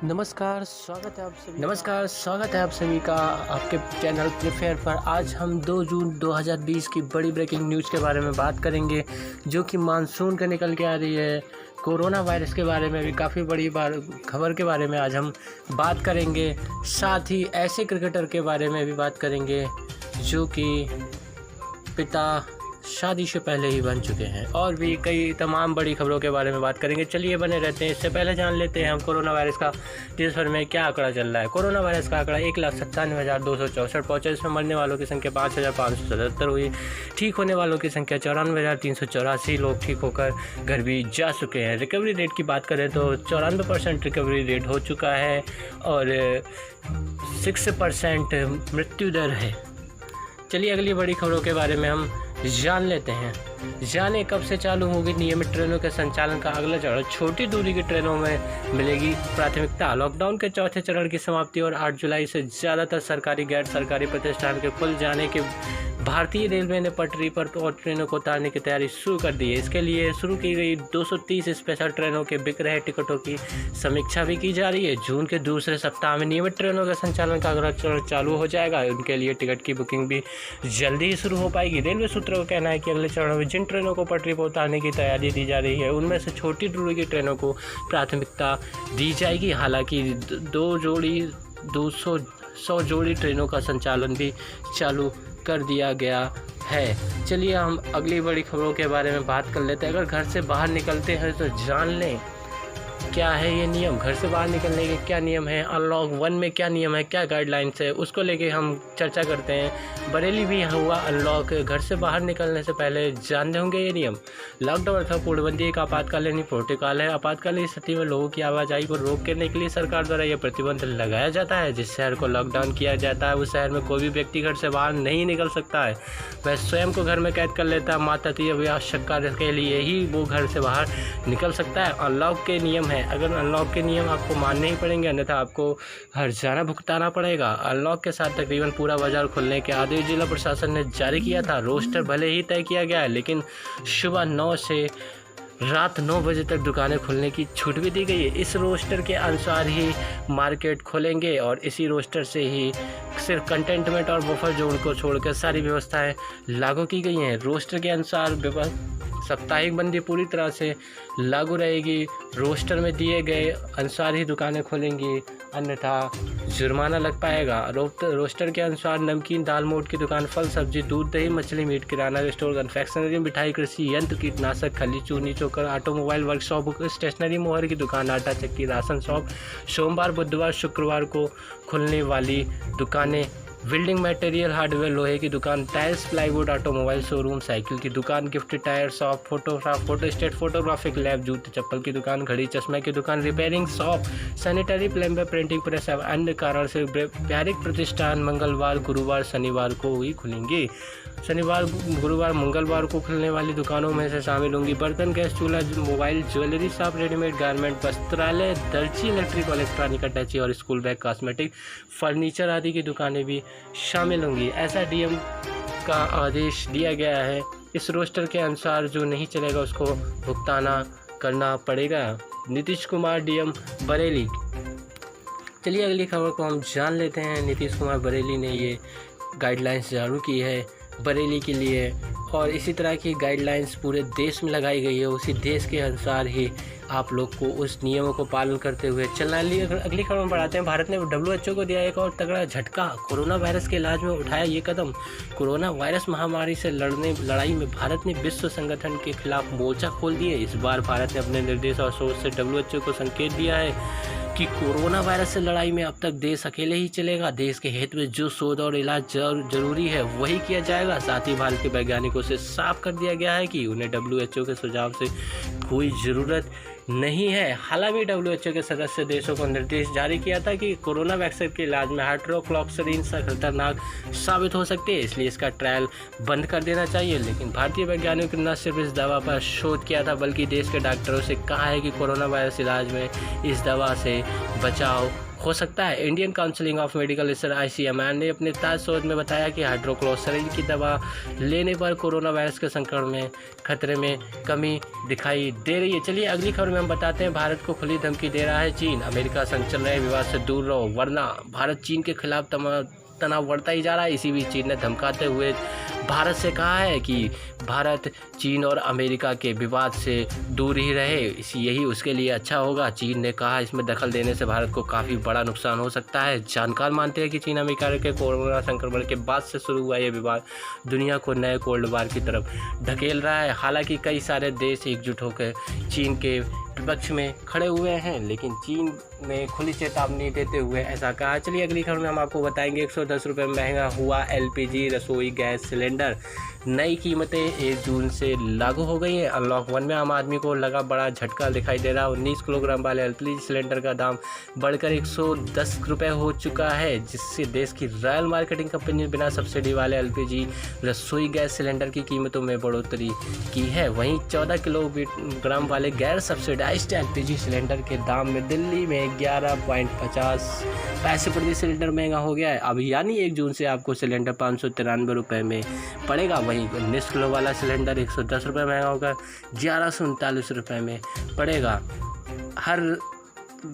नमस्कार, स्वागत है आप सभी का आपके चैनल प्रीफेयर पर। आज हम 2 जून 2020 की बड़ी ब्रेकिंग न्यूज़ के बारे में बात करेंगे, जो कि मानसून का निकल के आ रही है। कोरोना वायरस के बारे में भी काफ़ी बड़ी खबर के बारे में आज हम बात करेंगे। साथ ही ऐसे क्रिकेटर के बारे में भी बात करेंगे जो कि पिता शादी से पहले ही बन चुके हैं, और भी कई तमाम बड़ी खबरों के बारे में बात करेंगे। चलिए बने रहते हैं। इससे पहले जान लेते हैं हम कोरोना वायरस का देश भर में क्या आंकड़ा चल रहा है। कोरोना वायरस का आंकड़ा 1,97,264 पहुँचा। इसमें मरने वालों की संख्या 5,577 हुई। ठीक होने वालों की संख्या 94,384 लोग ठीक होकर घर भी जा चुके हैं। रिकवरी रेट की बात करें तो 94% रिकवरी रेट हो चुका है और 6% मृत्यु दर है। चलिए अगली बड़ी खबरों के बारे में हम जान लेते हैं। जाने कब से चालू होगी नियमित ट्रेनों के संचालन का अगला चरण। छोटी दूरी की ट्रेनों में मिलेगी प्राथमिकता। लॉकडाउन के चौथे चरण की समाप्ति और 8 जुलाई से ज़्यादातर सरकारी गैर सरकारी प्रतिष्ठान के खुल जाने के भारतीय रेलवे ने पटरी पर और ट्रेनों को उतारने की तैयारी शुरू कर दी है। इसके लिए शुरू की गई 230 स्पेशल ट्रेनों के बिक रहे टिकटों की समीक्षा भी की जा रही है। जून के दूसरे सप्ताह में नियमित ट्रेनों के संचालन का अगला चरण चालू हो जाएगा। उनके लिए टिकट की बुकिंग भी जल्दी ही शुरू हो पाएगी। रेलवे सूत्रों का कहना है कि अगले चरण में जिन ट्रेनों को पटरी पर उतारने की तैयारी दी जा रही है, उनमें से छोटी दूरी की ट्रेनों को प्राथमिकता दी जाएगी। हालांकि 100 जोड़ी ट्रेनों का संचालन भी चालू कर दिया गया है। चलिए हम अगली बड़ी खबरों के बारे में बात कर लेते हैं। अगर घर से बाहर निकलते हैं तो जान लें क्या है ये नियम। घर से बाहर निकलने के क्या नियम है, अनलॉक 1 में क्या नियम है, क्या गाइडलाइंस है, उसको लेके हम चर्चा करते हैं। बरेली भी हुआ अनलॉक। घर से बाहर निकलने से पहले जानते होंगे ये नियम। लॉकडाउन अथवा पूर्णबंदी एक आपातकालीन प्रोटोकॉल है। आपातकालीन स्थिति में लोगों की आवाजाही को रोकने के लिए सरकार द्वारा यह प्रतिबंध लगाया जाता है। जिस शहर को लॉकडाउन किया जाता है उस शहर में कोई भी व्यक्ति घर से बाहर नहीं निकल सकता है। वह स्वयं को घर में कैद कर लेता है। मात्र आवश्यक कार्य के लिए ही वो घर से बाहर निकल सकता है। अनलॉक के नियम है। अगर अनलॉक के नियम आपको मानने ही पड़ेंगे, अन्यथा आपको हर्जाना भुगताना पड़ेगा। अनलॉक के साथ तकरीबन पूरा बाजार खुलने के आदेश जिला प्रशासन ने जारी किया था। रोस्टर भले ही तय किया गया है, लेकिन सुबह 9 से रात 9 बजे तक दुकानें खुलने की छूट भी दी गई है। इस रोस्टर के अनुसार ही मार्केट खोलेंगे और इसी रोस्टर से ही सिर्फ कंटेनमेंट और बफर जोन को छोड़कर सारी व्यवस्थाएं लागू की गई हैं। रोस्टर के अनुसार साप्ताहिक बंदी पूरी तरह से लागू रहेगी। रोस्टर में दिए गए अनुसार ही दुकानें खुलेंगी, अन्यथा जुर्माना लग पाएगा। रोस्टर के अनुसार नमकीन, दाल मोट की दुकान, फल सब्जी, दूध, दही, मछली, मीट, किराना स्टोर, कन्फेक्शनरी, मिठाई, कृषि यंत्र, कीटनाशक, खली, चूनी, चोकर, ऑटोमोबाइल वर्कशॉप, स्टेशनरी, मोहर की दुकान, आटा चक्की, राशन शॉप सोमवार, बुधवार, शुक्रवार को खुलने वाली दुकानें। बिल्डिंग मटेरियल, हार्डवेयर, लोहे की दुकान, tiles, plywood, automobile showroom, cycle की दुकान, gift tyre shop, photo state, photographic lab, जूते चप्पल की दुकान, घड़ी चश्मे की दुकान, repairing shop, sanitary, plumber, printing press और अन्य कारण से व्यापारिक प्रतिष्ठान मंगलवार, गुरुवार, शनिवार को ही खुलेंगी। शनिवार, गुरुवार, मंगलवार को खुलने वाली दुकानों में से शामिल होंगी बर्तन, गैस चूल्हा, mobile, jewellery shop, readymade garment, वस्त्रालय, दर्जी, इलेक्ट्रिक और इलेक्ट्रॉनिक अटैची और स्कूल बैग, कॉस्मेटिक, फर्नीचर आदि की दुकानें भी शामिल होंगी। ऐसा डीएम का आदेश दिया गया है। इस रोस्टर के अनुसार जो नहीं चलेगा उसको भुगताना करना पड़ेगा। नीतीश कुमार डीएम बरेली। चलिए अगली खबर को हम जान लेते हैं। नीतीश कुमार बरेली ने ये गाइडलाइंस जारी की है बरेली के लिए, और इसी तरह की गाइडलाइंस पूरे देश में लगाई गई है। उसी देश के अनुसार ही आप लोग को उस नियमों को पालन करते हुए चलना है। अगली खबर में बढ़ाते हैं। भारत ने WHO को दिया एक और तगड़ा झटका। कोरोना वायरस के इलाज में उठाया ये कदम। कोरोना वायरस महामारी से लड़ाई में भारत ने विश्व संगठन के खिलाफ मोर्चा खोल दिए। इस बार भारत ने अपने निर्देश और सोच से WHO को संकेत दिया है कि कोरोना वायरस से लड़ाई में अब तक देश अकेले ही चलेगा। देश के हित में जो शोध और इलाज जरूरी है वही किया जाएगा। साथ ही भारत के वैज्ञानिकों से साफ कर दिया गया है कि उन्हें WHO के सुझाव से कोई ज़रूरत नहीं है। हालांकि WHO के सदस्य देशों को निर्देश जारी किया था कि कोरोना वैक्सीन के इलाज में हाइड्रोक्लोक्सरीन से खतरनाक साबित हो सकती है, इसलिए इसका ट्रायल बंद कर देना चाहिए। लेकिन भारतीय वैज्ञानिकों ने न सिर्फ इस दवा पर शोध किया था, बल्कि देश के डॉक्टरों से कहा है कि कोरोना वायरस इलाज में इस दवा से बचाव हो सकता है। Indian council of medical research ICMR ने अपने ताज़ा शोध में बताया कि हाइड्रोक्लोरोक्विन की दवा लेने पर कोरोना वायरस के संक्रमण में खतरे में कमी दिखाई दे रही है। चलिए अगली खबर में हम बताते हैं, भारत को खुली धमकी दे रहा है चीन। अमेरिका संग चल रहे विवाद से दूर रहो वरना भारत चीन के खिलाफ तनाव बढ़ता ही जा रहा है। इसी बीच चीन ने धमकाते हुए भारत से कहा है कि भारत चीन और अमेरिका के विवाद से दूर ही रहे, यही उसके लिए अच्छा होगा। चीन ने कहा इसमें दखल देने से भारत को काफ़ी बड़ा नुकसान हो सकता है। जानकार मानते हैं कि चीन अमेरिका के कोरोना संक्रमण के बाद से शुरू हुआ ये विवाद दुनिया को नए कोल्ड वार की तरफ ढकेल रहा है। हालांकि कई सारे देश एकजुट होकर चीन के विपक्ष में खड़े हुए हैं, लेकिन चीन ने खुली चेतावनी देते हुए ऐसा कहा। चलिए अगली खबर में हम आपको बताएंगे, 110 रुपये महंगा हुआ LPG रसोई गैस सिलेंडर। नई कीमतें 1 जून से लागू हो गई हैं। अनलॉक 1 में आम आदमी को लगा बड़ा झटका दिखाई दे रहा है। 19 किलोग्राम वाले LPG सिलेंडर का दाम बढ़कर 110 रुपये हो चुका है, जिससे देश की रॉयल मार्केटिंग कंपनी ने बिना सब्सिडी वाले LPG रसोई गैस सिलेंडर की कीमतों में बढ़ोतरी की है। वहीं 14 किलोग्राम वाले गैर सब्सिडाइज्ड LPG सिलेंडर के दाम में दिल्ली में 11.50 पैसे प्रति सिलेंडर महंगा हो गया है। अब यानी 1 जून से आपको सिलेंडर 593 रुपये में पड़ेगा। वहीं 19 किलो वाला सिलेंडर 110 रुपये महंगा होकर 1139 रुपये में पड़ेगा। हर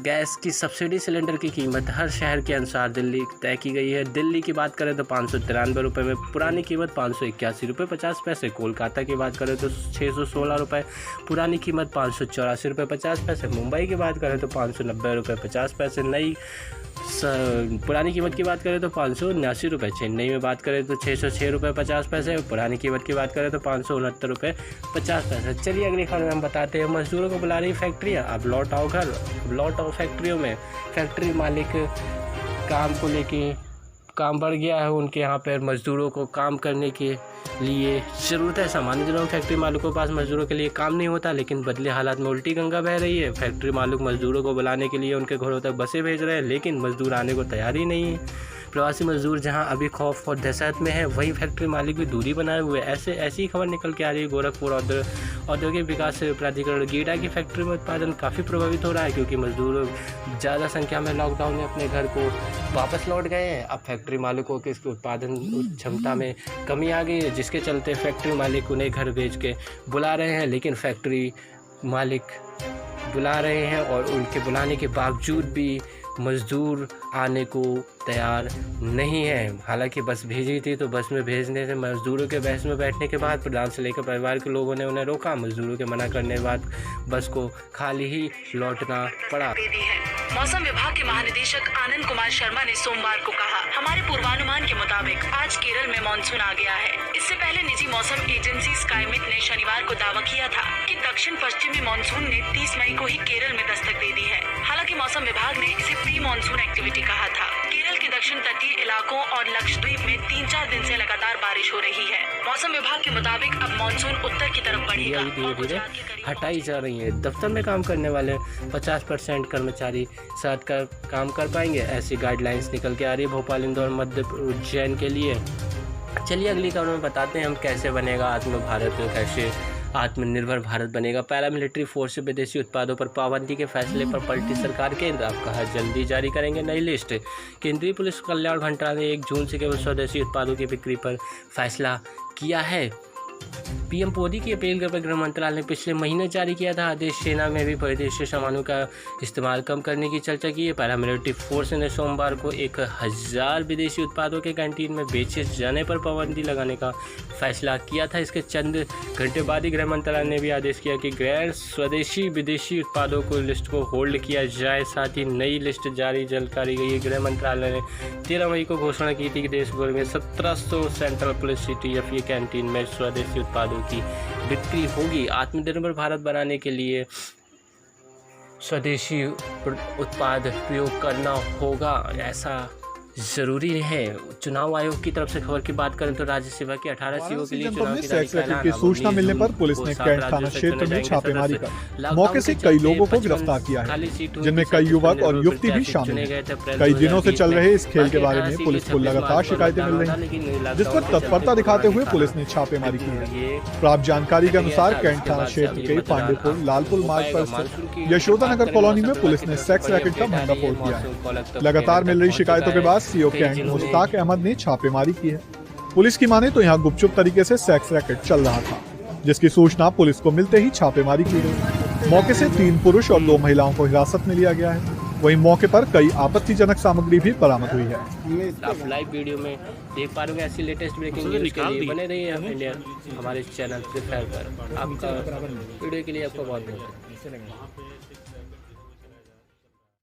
गैस की सब्सिडी सिलेंडर की कीमत हर शहर के अनुसार दिल्ली तय की गई है। दिल्ली की बात करें तो 593 रुपये में, पुरानी कीमत 581 रुपये 50 पैसे। कोलकाता की बात करें तो 616 रुपये, पुरानी कीमत 584 रुपये 50 पैसे। मुंबई की बात करें तो 590 रुपये 50 पैसे। नई पुरानी कीमत की बात करें तो 579 रुपये। चेन्नई में बात करें तो 606 रुपये 50 पैसे। पुरानी कीमत की बात करें तो 569 रुपये 50 पैसे। चलिए अगली खबर में हम बताते हैं, मजदूरों को बुला रही फैक्ट्रियाँ, अब लौट आओ घर, अब लौट आओ फैक्ट्रियों में। फैक्ट्री मालिक काम को लेके, काम बढ़ गया है उनके यहाँ पर, मजदूरों को काम करने के लिए ज़रूरत है। सामान्य दिनों में फैक्ट्री मालिकों के पास मजदूरों के लिए काम नहीं होता, लेकिन बदले हालात में उल्टी गंगा बह रही है। फैक्ट्री मालिक मजदूरों को बुलाने के लिए उनके घरों तक बसें भेज रहे हैं, लेकिन मजदूर आने को तैयार ही नहीं है। प्रवासी मजदूर जहां अभी खौफ और दहशत में है, वहीं फैक्ट्री मालिक भी दूरी बनाए हुए। ऐसी खबर निकल के आ रही है। गोरखपुर औद्योगिक विकास प्राधिकरण गीडा की फैक्ट्री में उत्पादन काफ़ी प्रभावित हो रहा है, क्योंकि मजदूर ज़्यादा संख्या में लॉकडाउन में अपने घर को वापस लौट गए हैं। अब फैक्ट्री मालिकों के इसके उत्पादन क्षमता में कमी आ गई है, जिसके चलते फैक्ट्री मालिक उन्हें घर भेज के बुला रहे हैं, लेकिन फैक्ट्री मालिक बुला रहे हैं और उनके बुलाने के बावजूद भी मज़दूर आने को तैयार नहीं है। हालांकि बस भेजी थी, तो बस में भेजने से मज़दूरों के बस में बैठने के बाद प्रधान से लेकर परिवार के लोगों ने उन्हें रोका। मज़दूरों के मना करने के बाद बस को खाली ही लौटना पड़ा। मौसम विभाग के महानिदेशक आनंद कुमार शर्मा ने सोमवार को कहा, हमारे पूर्वानुमान के मुताबिक आज केरल में मानसून आ गया है। इससे पहले निजी मौसम एजेंसी स्काईमेट ने शनिवार को दावा किया था कि दक्षिण पश्चिमी मानसून ने 30 मई को ही केरल में दस्तक दे दी है। हालांकि मौसम विभाग ने इसे प्री मानसून एक्टिविटी कहा था। केरल के दक्षिण तटीय इलाकों और लक्षद्वीप में 3-4 दिन से लगातार बारिश हो रही है। मौसम विभाग के मुताबिक अब मानसून उत्तर की तरफ बढ़ेगा। धीरे हटाई जा रही है। दफ्तर में काम करने वाले 50% कर्मचारी साथ कर काम कर पाएंगे, ऐसी गाइडलाइंस निकल के आ रही है भोपाल, इंदौर, मध्य उज्जैन के लिए। चलिए अगली खबर में बताते हैं हम कैसे बनेगा भारत, कैसे आत्मनिर्भर भारत बनेगा। पैरामिलिट्री फोर्स से विदेशी उत्पादों पर पाबंदी के फैसले पर पलटी सरकार। केंद्र अब कहा जल्दी जारी करेंगे नई लिस्ट। केंद्रीय पुलिस कल्याण मंत्रालय ने 1 जून से केवल स्वदेशी उत्पादों की बिक्री पर फैसला किया है। पीएम मोदी की अपील पर गृह मंत्रालय ने पिछले महीने जारी किया था आदेश। सेना में भी विदेशी सामानों का इस्तेमाल कम करने की चर्चा की है। पैरामिलिट्री फोर्स ने सोमवार को 1000 विदेशी उत्पादों के कैंटीन में बेचे जाने पर पाबंदी लगाने का फैसला किया था। इसके चंद घंटे बाद ही गृह मंत्रालय ने भी आदेश किया कि गैर स्वदेशी विदेशी उत्पादों को लिस्ट को होल्ड किया जाए। साथ ही नई लिस्ट जारी जानकारी गई है। गृह मंत्रालय ने 13 मई को घोषणा की थी कि देश भर में 1700 सेंट्रल पुलिस सिटी या फिर कैंटीन में स्वदेशी उत्पादों की बिक्री होगी। आत्मनिर्भर भारत बनाने के लिए स्वदेशी उत्पाद प्रयोग करना होगा, ऐसा ज़रूरी है। चुनाव आयोग की तरफ से खबर की बात करें तो राज्यसभा की 18 सीटों के लिए जनपद चुनाव में की सेक्स तारीख का रैकेट ऐलान की अब सूचना 19 मिलने पर जून पुलिस को ने 7 कैंट राज्यों थाना से क्षेत्र चुने में जाएंगे छापेमारी सदस्य। कर लॉकडाउन मौके से के कई चलते लोगों को 55 गिरफ्तार किया है, खाली सीट हुई जिनमें थी, कई 37 युवक और निर्विरोध युवती भी प्रत्याशी शामिल चुने हैं। गए थे अप्रैल कई दिनों से 2020 चल में। रहे इस खेल के बाकी बारे 18 में सीटें पुलिस को 26 लगातार मार्च को शिकायतें मिल मतदान रही होता, हैं, लेकिन जिस पर लॉकडाउन के चलते तत्परता दिखाते हुए कोरोना पुलिस के ने छापेमारी की कारण है। ये प्राप्त जानकारी के अनुसार था। कैंट उसके थाना बाद से क्षेत्र अब ये के मतदान पांडेपुर अब लालपुर हो मार्ग पाएगा। पर मानसून स्थित की यशोदा नगर बात कॉलोनी करें, में मौसम पुलिस विभाग ने की तरफ सेक्स से बड़ी रैकेट का अपडेट आ भंगा रही है। फोड़ दिया मौसम को है। लगता है लगातार मिल रही पहुंच शिकायतों चुका के है। बाद सीओ कई कैंट जिलों में मुश्ताक अहमद ने छापेमारी की है। पुलिस की माने तो यहाँ गुपचुप तरीके से सेक्स रैकेट चल रहा था, जिसकी सूचना पुलिस को मिलते ही छापेमारी की गई। मौके से 3 पुरुष और 2 महिलाओं को हिरासत में लिया गया है। वहीं मौके पर कई आपत्तिजनक सामग्री भी बरामद हुई है। आप लाइव वीडियो में देख पा रहे होंगे। ऐसी लेटेस्ट ब्रेकिंग न्यूज़ के लिए बने रहिए हम इंडिया हमारे चैनल प्रिफर पर। आपका वीडियो के लिए आपका बहुत बहुत